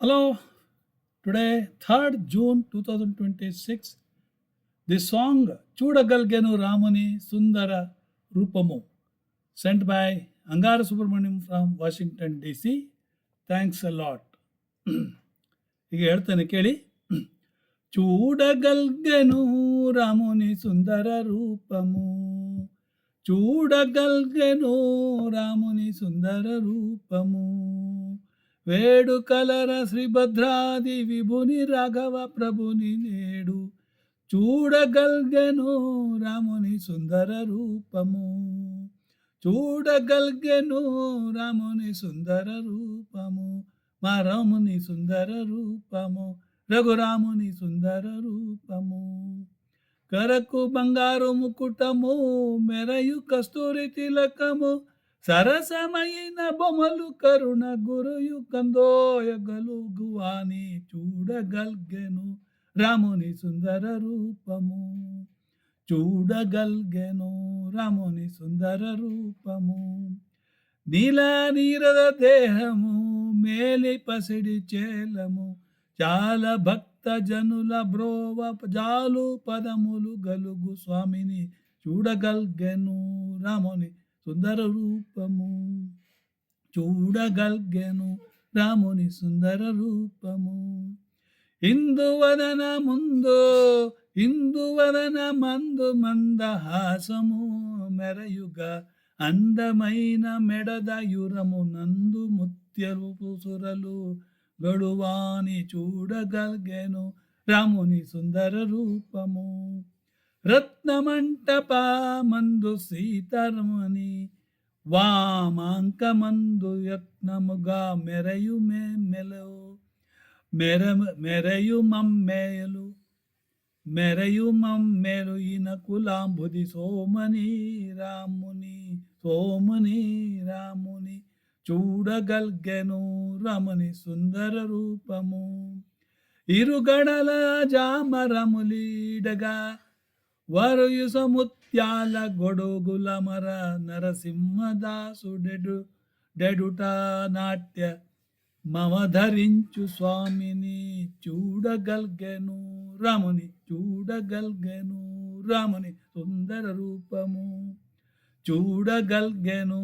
Hello, today 3rd June 2026. The song Chudagalgenu Ramani Sundara Rupamu, sent by Angara Subramaniam from Washington DC. Thanks a lot. ಈಗ ಹೇಳ್ತಾನೆ ಕೇಳಿ. చూడగల్గెను రాముని సుందర రూపము, చూడగల్గెను రాముని సుందర రూపము, వేడుకలర శ్రీభద్రాది విభుని రాఘవ ప్రభుని నేడు, చూడగల్గెను రాముని సుందర రూపము, చూడగల్గెను రాముని సుందర రూపము, మా రాముని సుందర రూపము, రఘురాముని సుందర రూపము, కరకు బంగారు ముకుటము, మెరయు కస్తూరి తిలకము, సరసమైన బొమ్మలు కరుణ గురుయు కందోయ గలుగువాని, చూడగల్గెను రాముని సుందర రూపము, చూడగల్గెను రాముని సుందర రూపము, నీల నీరద దేహము, మేలి పసిడి చేలము, చాలా భక్త జనుల బ్రోవ జాలు పదములు గలుగు స్వామిని, చూడగల్గెను రాముని సుందర రూపము, చూడగల్గెను రాముని సుందర రూపము, ఇందువదన ముందు ఇందువదన మందు మందహాసము, మెరయుగా అందమైన మెడదయురము నందు ముత్యపు సురలు గడువాని, చూడగల్గెను రాముని సుందర రూపము, రత్నమంటప మందు సీతరమణి, వామాంకమందు యత్నముగా మెరయు మెలో మెరయు మమ్మేలు మెరయు మమ్మేలు ఈన కులాంబుది సోమని రాముని, చూడగల్గెను రాముని సుందర రూపము, ఇరుగడల జామరములీడగా వరయుస ముత్యాల గొడుగుల మర, నరసింహదాసుడెడు డెడుట నాట్య మమధరించు స్వామిని, చూడగల్గెను రాముని, చూడగల్గెను రాముని సుందర రూపము, చూడగల్గెను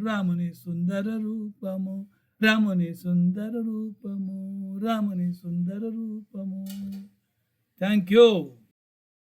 రాముని సుందర రూపము, రాముని సుందర రూపము, రాముని సుందర రూపము. Thank you.